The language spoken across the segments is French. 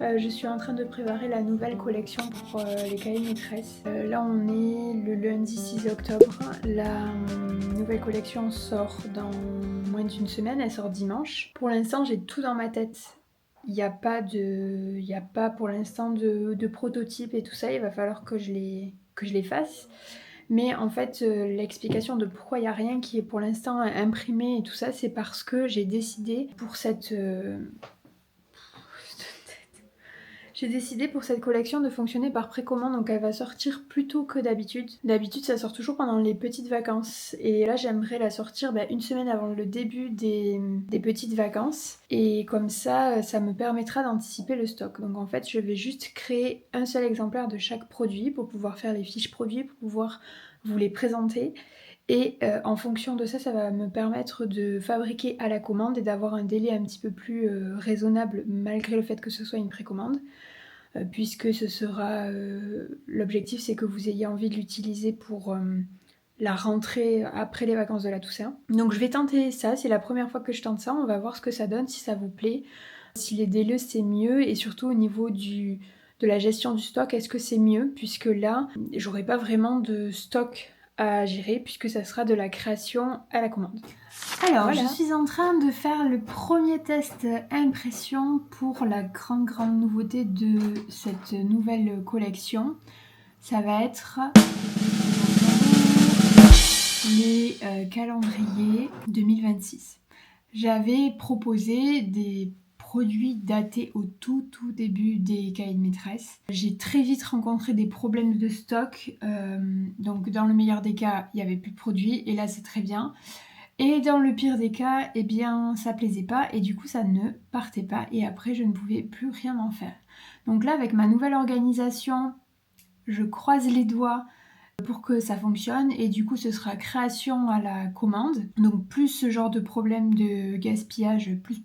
Je suis en train de préparer la nouvelle collection pour les cahiers maîtresses. Là, on est le lundi 6 octobre. La nouvelle collection sort dans moins d'une semaine, elle sort dimanche. Pour l'instant, j'ai tout dans ma tête. Il n'y a pas pour l'instant de prototype et tout ça. Il va falloir que je les fasse. Mais en fait, l'explication de pourquoi il n'y a rien qui est pour l'instant imprimé et tout ça, c'est parce que j'ai décidé pour cette collection de fonctionner par précommande, donc elle va sortir plus tôt que d'habitude. D'habitude, ça sort toujours pendant les petites vacances. Et là, j'aimerais la sortir une semaine avant le début des petites vacances. Et comme ça, ça me permettra d'anticiper le stock. Donc en fait, je vais juste créer un seul exemplaire de chaque produit pour pouvoir faire les fiches produits, pour pouvoir vous les présenter. Et en fonction de ça, ça va me permettre de fabriquer à la commande et d'avoir un délai un petit peu plus raisonnable malgré le fait que ce soit une précommande. Puisque ce sera l'objectif, c'est que vous ayez envie de l'utiliser pour la rentrée après les vacances de la Toussaint. Donc je vais tenter ça, c'est la première fois que je tente ça, on va voir ce que ça donne, si ça vous plaît, si les délais c'est mieux, et surtout au niveau de la gestion du stock, est-ce que c'est mieux, puisque là, j'aurai pas vraiment de stock à gérer, puisque ça sera de la création à la commande. Alors, voilà. Je suis en train de faire le premier test impression pour la grande nouveauté de cette nouvelle collection. Ça va être les calendriers 2026. J'avais proposé des produits datés au tout début des cahiers de maîtresse. J'ai très vite rencontré des problèmes de stock, donc dans le meilleur des cas, il n'y avait plus de produits, et là c'est très bien. Et dans le pire des cas, eh bien, ça plaisait pas et du coup, ça ne partait pas et après, je ne pouvais plus rien en faire. Donc là, avec ma nouvelle organisation, je croise les doigts pour que ça fonctionne et du coup, ce sera création à la commande. Donc plus ce genre de problème de gaspillage, plus.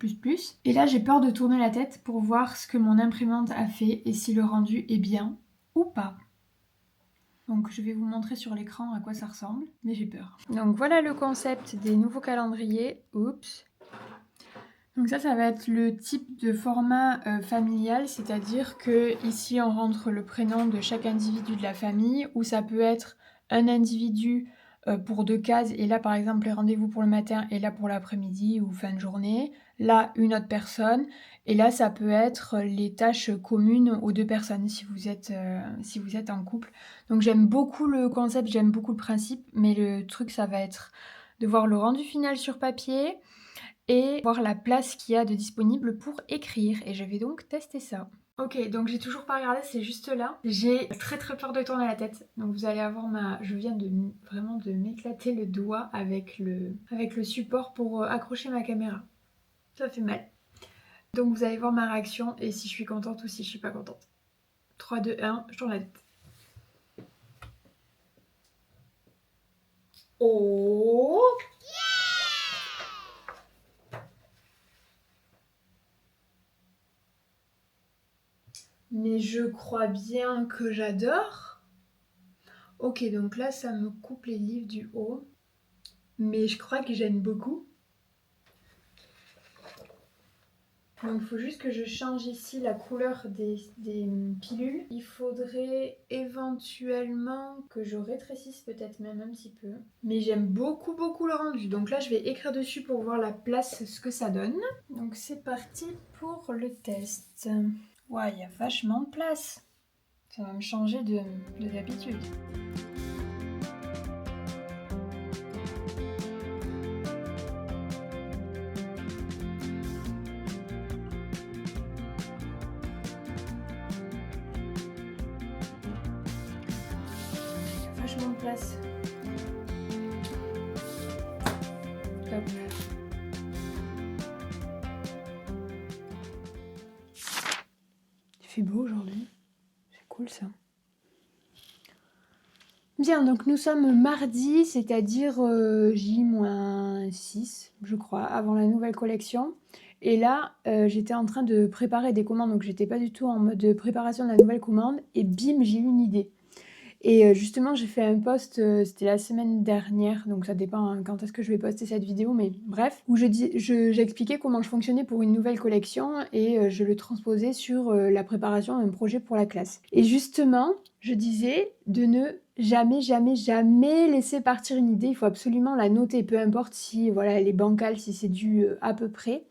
Et là, j'ai peur de tourner la tête pour voir ce que mon imprimante a fait et si le rendu est bien ou pas. Donc je vais vous montrer sur l'écran à quoi ça ressemble, mais j'ai peur. Donc voilà le concept des nouveaux calendriers. Oups. Donc ça va être le type de format familial, c'est-à-dire que ici on rentre le prénom de chaque individu de la famille, ou ça peut être un individu pour 2 cases, et là par exemple les rendez-vous pour le matin, et là pour l'après-midi ou fin de journée, là une autre personne, et là ça peut être les tâches communes aux 2 personnes si vous êtes en couple. Donc j'aime beaucoup le concept, j'aime beaucoup le principe, mais le truc ça va être de voir le rendu final sur papier, et voir la place qu'il y a de disponible pour écrire. Et je vais donc tester ça. Ok, donc j'ai toujours pas regardé, c'est juste là. J'ai très peur de tourner la tête. Donc vous allez avoir je viens vraiment de m'éclater le doigt avec le support pour accrocher ma caméra. Ça fait mal. Donc vous allez voir ma réaction et si je suis contente ou si je suis pas contente. 3, 2, 1, je tourne la tête. Oh! Mais je crois bien que j'adore. Ok, donc là, ça me coupe les livres du haut. Mais je crois que j'aime beaucoup. Donc il faut juste que je change ici la couleur des pilules. Il faudrait éventuellement que je rétrécisse peut-être même un petit peu. Mais j'aime beaucoup le rendu. Donc là, je vais écrire dessus pour voir la place, ce que ça donne. Donc c'est parti pour le test. Ouais, il y a vachement de place. Ça va me changer de d'habitude. Vachement de place. Hop. Il fait beau aujourd'hui. C'est cool ça. Bien, donc nous sommes mardi, c'est-à-dire J-6, je crois, avant la nouvelle collection. Et là, j'étais en train de préparer des commandes, donc j'étais pas du tout en mode de préparation de la nouvelle commande. Et bim, j'ai eu une idée. Et justement, j'ai fait un post, c'était la semaine dernière, donc ça dépend, hein, quand est-ce que je vais poster cette vidéo, mais bref, où j'expliquais comment je fonctionnais pour une nouvelle collection et je le transposais sur, la préparation d'un projet pour la classe. Et justement, je disais de ne jamais, jamais, jamais laisser partir une idée. Il faut absolument la noter, peu importe si, voilà, elle est bancale, si c'est du, à peu près.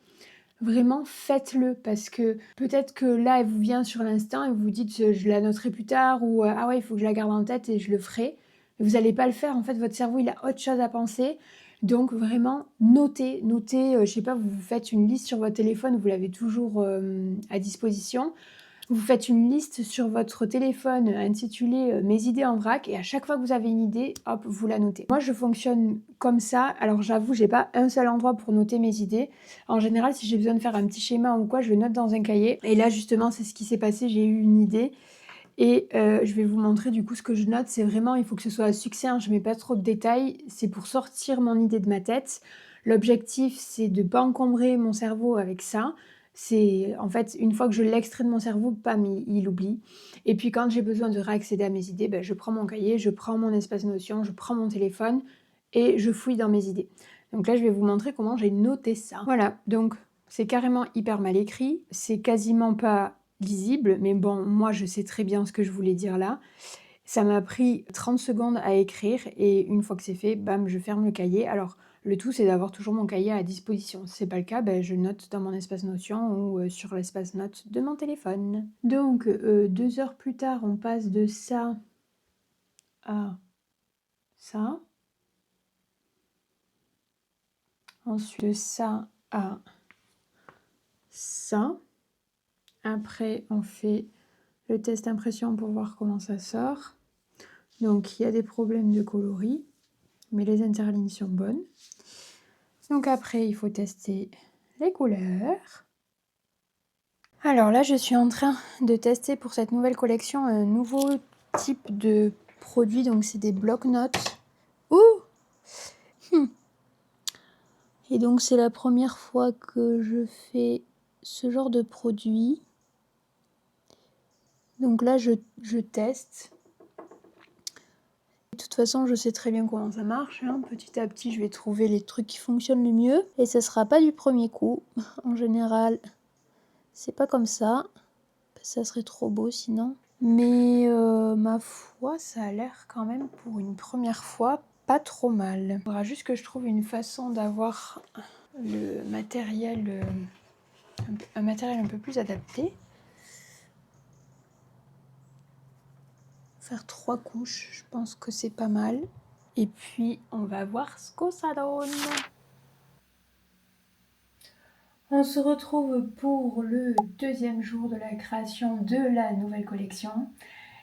Vraiment, faites-le parce que peut-être que là, elle vous vient sur l'instant et vous vous dites je la noterai plus tard ou ah ouais, il faut que je la garde en tête et je le ferai. Vous n'allez pas le faire. En fait, votre cerveau, il a autre chose à penser. Donc, vraiment, notez, je sais pas, vous faites une liste sur votre téléphone, vous l'avez toujours à disposition. Vous faites une liste sur votre téléphone intitulée Mes idées en vrac et à chaque fois que vous avez une idée, hop, vous la notez. Moi, je fonctionne comme ça. Alors, j'avoue, j'ai pas un seul endroit pour noter mes idées. En général, si j'ai besoin de faire un petit schéma ou quoi, je le note dans un cahier. Et là, justement, c'est ce qui s'est passé. J'ai eu une idée et je vais vous montrer du coup ce que je note. C'est vraiment, il faut que ce soit succinct. Je mets pas trop de détails. C'est pour sortir mon idée de ma tête. L'objectif, c'est de pas encombrer mon cerveau avec ça. C'est en fait, une fois que je l'extrais de mon cerveau, bam, il oublie. Et puis quand j'ai besoin de réaccéder à mes idées, je prends mon cahier, je prends mon espace notion, je prends mon téléphone et je fouille dans mes idées. Donc là, je vais vous montrer comment j'ai noté ça. Voilà, donc c'est carrément hyper mal écrit, c'est quasiment pas lisible, mais bon, moi je sais très bien ce que je voulais dire là. Ça m'a pris 30 secondes à écrire et une fois que c'est fait, bam, je ferme le cahier. Alors, le tout, c'est d'avoir toujours mon cahier à disposition. Si c'est pas le cas, je note dans mon espace notion ou sur l'espace notes de mon téléphone. Donc, 2 heures plus tard, on passe de ça à ça. Ensuite, de ça à ça. Après, on fait le test impression pour voir comment ça sort. Donc, il y a des problèmes de coloris, mais les interlignes sont bonnes. Donc après, il faut tester les couleurs. Alors là, je suis en train de tester pour cette nouvelle collection un nouveau type de produit. Donc c'est des bloc-notes. Ouh Et donc c'est la première fois que je fais ce genre de produit. Donc là, je teste. De toute façon, je sais très bien comment ça marche. Hein. Petit à petit, je vais trouver les trucs qui fonctionnent le mieux. Et ça sera pas du premier coup. En général, c'est pas comme ça. Ça serait trop beau sinon. Mais ma foi, ça a l'air quand même pour une première fois pas trop mal. Il faudra juste que je trouve une façon d'avoir le matériel, un matériel un peu plus adapté. Faire 3 couches, je pense que c'est pas mal. Et puis on va voir ce que ça donne. On se retrouve pour le deuxième jour de la création de la nouvelle collection.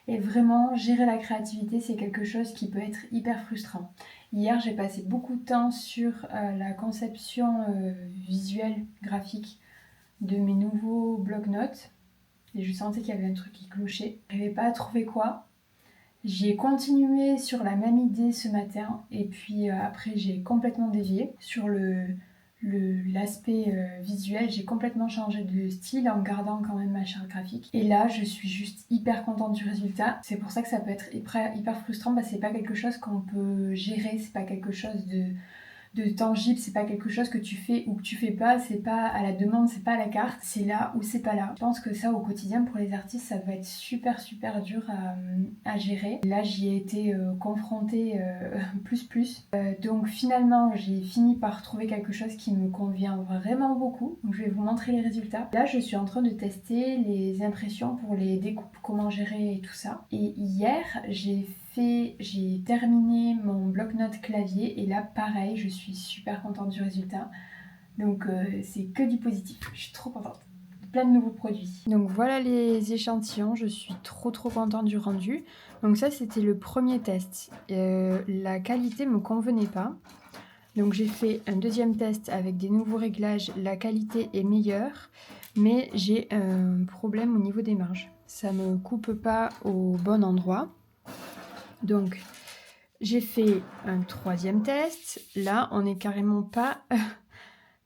Et vraiment, gérer la créativité, c'est quelque chose qui peut être hyper frustrant. Hier, j'ai passé beaucoup de temps sur la conception visuelle, graphique de mes nouveaux bloc-notes. Et je sentais qu'il y avait un truc qui clochait. Je n'arrivais pas à trouver quoi. J'ai continué sur la même idée ce matin. Et puis après, j'ai complètement dévié sur l'aspect visuel. J'ai complètement changé de style en gardant quand même ma charte graphique. Et là, je suis juste hyper contente du résultat. C'est pour ça que ça peut être hyper frustrant parce que c'est pas quelque chose qu'on peut gérer, c'est pas quelque chose de tangible, c'est pas quelque chose que tu fais ou que tu fais pas, c'est pas à la demande, c'est pas à la carte, c'est là ou c'est pas là. Je pense que ça au quotidien pour les artistes ça va être super dur à gérer. Là j'y ai été confrontée plus. Donc finalement j'ai fini par trouver quelque chose qui me convient vraiment beaucoup. Donc je vais vous montrer les résultats. Là je suis en train de tester les impressions pour les découpes, comment gérer et tout ça. Et hier j'ai terminé mon bloc-notes clavier et là pareil je suis super contente du résultat donc c'est que du positif, je suis trop contente, plein de nouveaux produits. Donc voilà les échantillons, je suis trop contente du rendu. Donc ça c'était le premier test, la qualité me convenait pas, donc j'ai fait un deuxième test avec des nouveaux réglages, la qualité est meilleure mais j'ai un problème au niveau des marges, ça me coupe pas au bon endroit. Donc, j'ai fait un troisième test. Là, on n'est carrément pas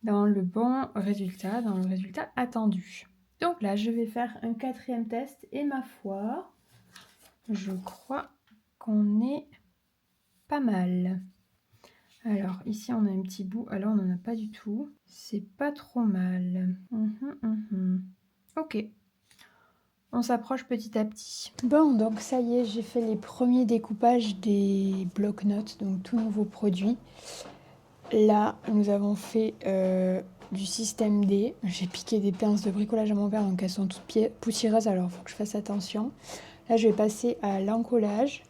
dans le bon résultat, dans le résultat attendu. Donc là, je vais faire un quatrième test et ma foi, je crois qu'on est pas mal. Alors ici on a un petit bout, alors on n'en a pas du tout. C'est pas trop mal. Ok. On s'approche petit à petit. Bon, donc ça y est, j'ai fait les premiers découpages des bloc-notes, donc tout nouveau produit. Là, nous avons fait du système D. J'ai piqué des pinces de bricolage à mon père, donc elles sont toutes poussiéreuses, alors il faut que je fasse attention. Là, je vais passer à l'encollage.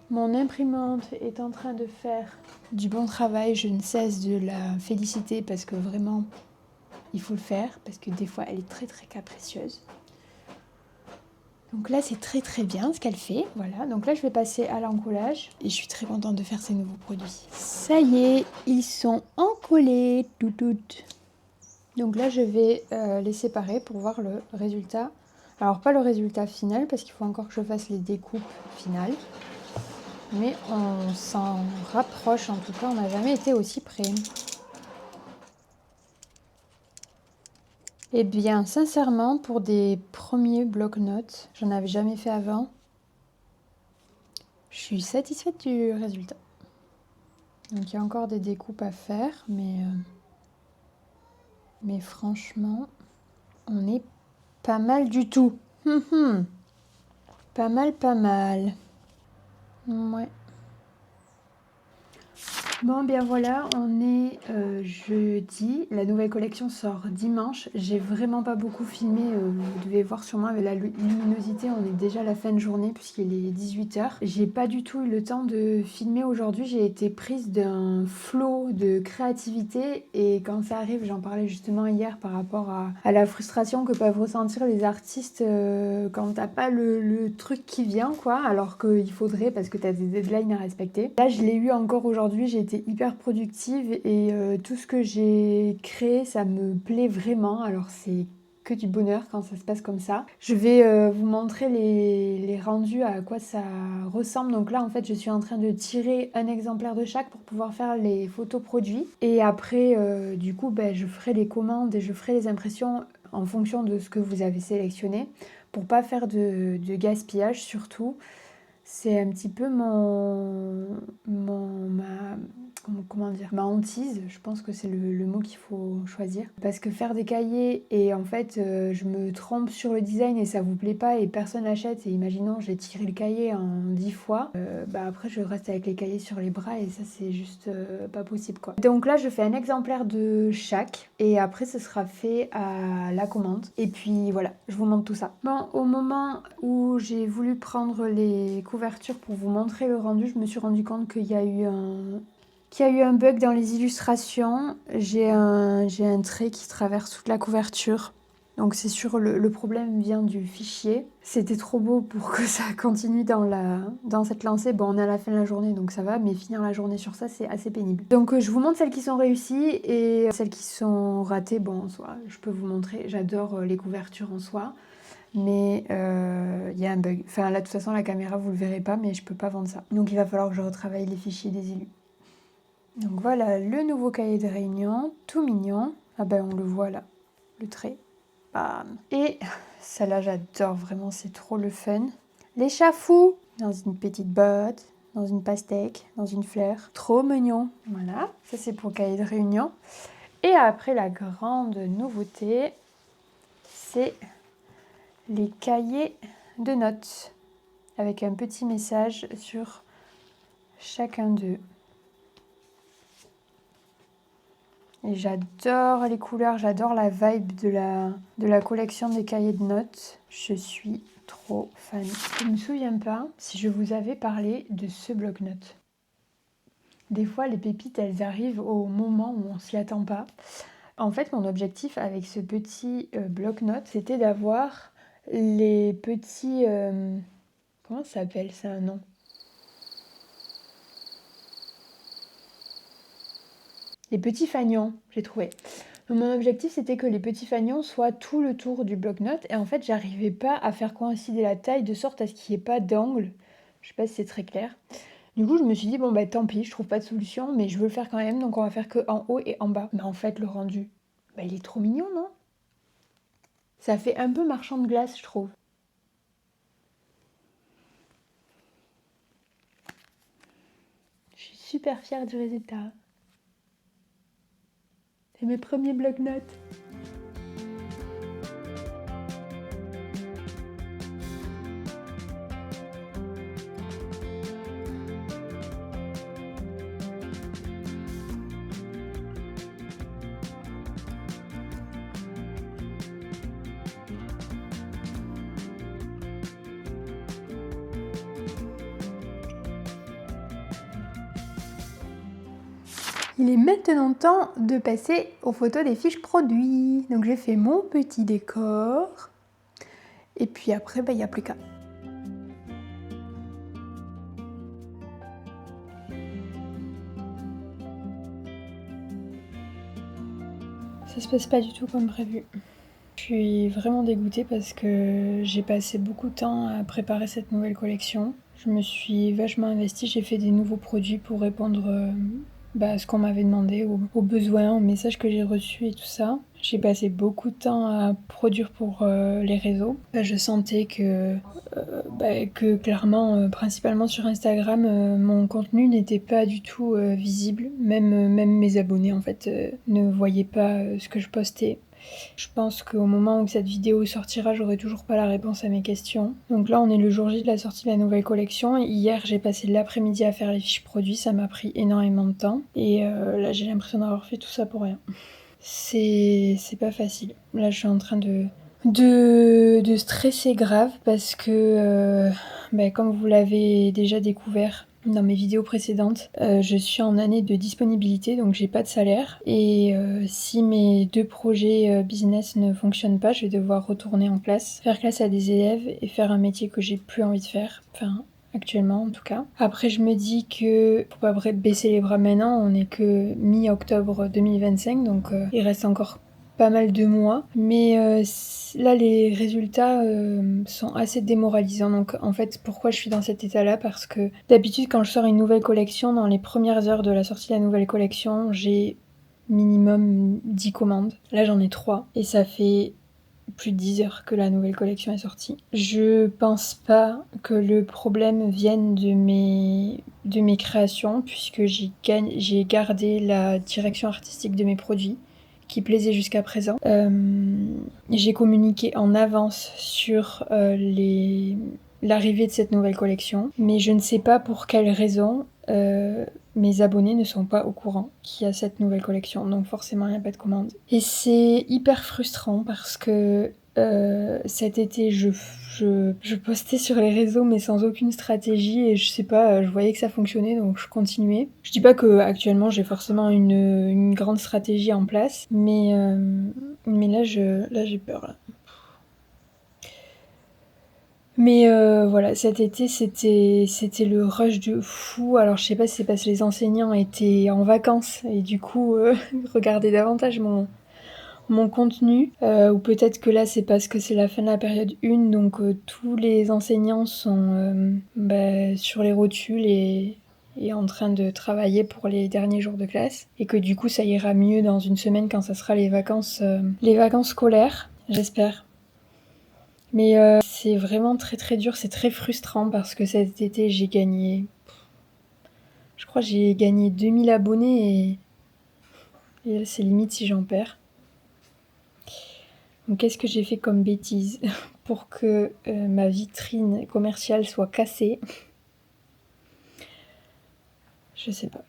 Mon imprimante est en train de faire du bon travail. Je ne cesse de la féliciter parce que vraiment, il faut le faire, parce que des fois, elle est très très capricieuse. Donc là, c'est très très bien ce qu'elle fait. Voilà, donc là, je vais passer à l'encollage. Et je suis très contente de faire ces nouveaux produits. Ça y est, ils sont encollés. Donc là, je vais les séparer pour voir le résultat. Alors, pas le résultat final, parce qu'il faut encore que je fasse les découpes finales. Mais on s'en rapproche, en tout cas, on n'a jamais été aussi près. Eh bien, sincèrement, pour des premiers bloc-notes, j'en avais jamais fait avant. Je suis satisfaite du résultat. Donc il y a encore des découpes à faire, mais franchement, on est pas mal du tout. Pas mal, pas mal. Ouais. Bon, bien voilà, on est jeudi. La nouvelle collection sort dimanche. J'ai vraiment pas beaucoup filmé. Vous devez voir sur moi avec la luminosité, on est déjà à la fin de journée puisqu'il est 18h. J'ai pas du tout eu le temps de filmer aujourd'hui. J'ai été prise d'un flot de créativité et quand ça arrive, j'en parlais justement hier par rapport à la frustration que peuvent ressentir les artistes quand t'as pas le truc qui vient, quoi, alors qu'il faudrait parce que t'as des deadlines à respecter. Là, je l'ai eu encore aujourd'hui. J'ai été hyper productive et tout ce que j'ai créé, ça me plaît vraiment. Alors c'est que du bonheur quand ça se passe comme ça. Je vais vous montrer les rendus, à quoi ça ressemble. Donc là, en fait, je suis en train de tirer un exemplaire de chaque pour pouvoir faire les photos produits. Et après, du coup, je ferai les commandes et je ferai les impressions en fonction de ce que vous avez sélectionné pour pas faire de gaspillage surtout. C'est un petit peu ma hantise, je pense que c'est le mot qu'il faut choisir. Parce que faire des cahiers et en fait je me trompe sur le design et ça vous plaît pas et personne l'achète et imaginons j'ai tiré le cahier en 10 fois, après je reste avec les cahiers sur les bras et ça c'est juste pas possible quoi. Donc là je fais un exemplaire de chaque et après ce sera fait à la commande et puis voilà, je vous montre tout ça. Bon, au moment où j'ai voulu prendre les couvertures pour vous montrer le rendu, je me suis rendu compte qu'il y a eu un bug dans les illustrations. J'ai un trait qui traverse toute la couverture. Donc c'est sûr, le problème vient du fichier. C'était trop beau pour que ça continue dans cette lancée. Bon, on est à la fin de la journée, donc ça va, mais finir la journée sur ça, c'est assez pénible. Donc je vous montre celles qui sont réussies et celles qui sont ratées. Bon, en soi, je peux vous montrer. J'adore les couvertures en soi. Mais il y a un bug. Enfin là, de toute façon, la caméra, vous le verrez pas, mais je peux pas vendre ça. Donc il va falloir que je retravaille les fichiers des élus. Donc voilà le nouveau cahier de réunion, tout mignon. Ah ben on le voit là, le trait. Bam. Et celle-là j'adore vraiment, c'est trop le fun. L'échafaud dans une petite botte, dans une pastèque, dans une fleur. Trop mignon. Voilà, ça c'est pour le cahier de réunion. Et après la grande nouveauté, c'est les cahiers de notes. Avec un petit message sur chacun d'eux. Et j'adore les couleurs, j'adore la vibe de la collection des cahiers de notes. Je suis trop fan. Je ne me souviens pas si je vous avais parlé de ce bloc-notes. Des fois, les pépites, elles arrivent au moment où on ne s'y attend pas. En fait, mon objectif avec ce petit bloc-notes, c'était d'avoir les petits... comment ça s'appelle? C'est un nom. Les petits fanions, j'ai trouvé. Donc, mon objectif, c'était que les petits fanions soient tout le tour du bloc-notes. Et en fait, j'arrivais pas à faire coïncider la taille de sorte à ce qu'il n'y ait pas d'angle. Je sais pas si c'est très clair. Du coup, je me suis dit, bon, tant pis, je trouve pas de solution, mais je veux le faire quand même. Donc, on va faire que en haut et en bas. Mais en fait, le rendu, il est trop mignon, non? Ça fait un peu marchand de glace, je trouve. super fière du résultat. C'est mes premiers bloc-notes. Il est maintenant temps de passer aux photos des fiches produits. Donc j'ai fait mon petit décor. Et puis après, il n'y a plus qu'à. Ça se passe pas du tout comme prévu. Je suis vraiment dégoûtée parce que j'ai passé beaucoup de temps à préparer cette nouvelle collection. Je me suis vachement investie, j'ai fait des nouveaux produits pour répondre à ce qu'on m'avait demandé, aux besoins, aux messages que j'ai reçus et tout ça. J'ai passé beaucoup de temps à produire pour les réseaux. Je sentais que clairement, principalement sur Instagram, mon contenu n'était pas du tout visible. Même mes abonnés en fait ne voyaient pas ce que je postais. Je pense qu'au moment où cette vidéo sortira, j'aurai toujours pas la réponse à mes questions. Donc là, on est le jour J de la sortie de la nouvelle collection. Hier, j'ai passé l'après-midi à faire les fiches produits, ça m'a pris énormément de temps. Et là, j'ai l'impression d'avoir fait tout ça pour rien. C'est pas facile. Là, je suis en train de stresser grave parce que, comme vous l'avez déjà découvert dans mes vidéos précédentes, je suis en année de disponibilité, donc j'ai pas de salaire. Et si mes 2 projets business ne fonctionnent pas, je vais devoir retourner en classe, faire classe à des élèves et faire un métier que j'ai plus envie de faire. Enfin, actuellement en tout cas. Après je me dis que faut pas baisser les bras maintenant, on est que mi-octobre 2025, donc il reste encore pas mal de mois, mais là les résultats sont assez démoralisants. Donc en fait, pourquoi je suis dans cet état là? Parce que d'habitude quand je sors une nouvelle collection, dans les premières heures de la sortie de la nouvelle collection, j'ai minimum 10 commandes. Là j'en ai 3 et ça fait plus de 10 heures que la nouvelle collection est sortie. Je pense pas que le problème vienne de mes créations, puisque j'ai gardé la direction artistique de mes produits qui plaisait jusqu'à présent. J'ai communiqué en avance sur l'arrivée de cette nouvelle collection, mais je ne sais pas pour quelle raison mes abonnés ne sont pas au courant qu'il y a cette nouvelle collection, donc forcément il n'y a pas de commande. Et c'est hyper frustrant parce que cet été je postais sur les réseaux mais sans aucune stratégie et je sais pas, je voyais que ça fonctionnait donc je continuais. Je dis pas que actuellement j'ai forcément une grande stratégie en place, mais là j'ai peur là. Mais voilà, cet été c'était le rush de fou. Alors je sais pas si c'est parce que les enseignants étaient en vacances et du coup regardaient davantage mon contenu, ou peut-être que là c'est parce que c'est la fin de la période 1, donc tous les enseignants sont sur les rotules et en train de travailler pour les derniers jours de classe, et que du coup ça ira mieux dans une semaine quand ça sera les vacances scolaires, j'espère. Mais c'est vraiment très très dur, c'est très frustrant parce que cet été j'ai gagné... Je crois que j'ai gagné 2000 abonnés et là c'est limite si j'en perds. Donc qu'est-ce que j'ai fait comme bêtise pour que ma vitrine commerciale soit cassée? Je sais pas.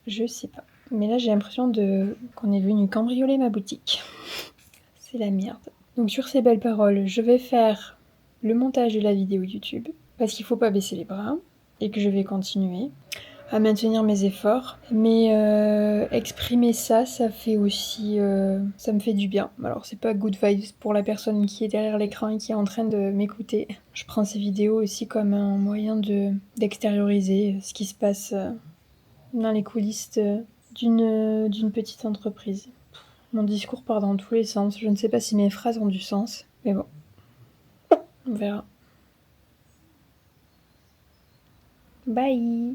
Je sais pas. Mais là j'ai l'impression qu'on est venu cambrioler ma boutique. C'est la merde. Donc sur ces belles paroles, je vais faire le montage de la vidéo YouTube parce qu'il faut pas baisser les bras et que je vais continuer à maintenir mes efforts, mais exprimer ça fait aussi... ça me fait du bien. Alors c'est pas good vibes pour la personne qui est derrière l'écran et qui est en train de m'écouter. Je prends ces vidéos aussi comme un moyen d'extérioriser ce qui se passe dans les coulisses d'une petite entreprise. Mon discours part dans tous les sens. Je ne sais pas si mes phrases ont du sens, mais bon, on verra. Bye!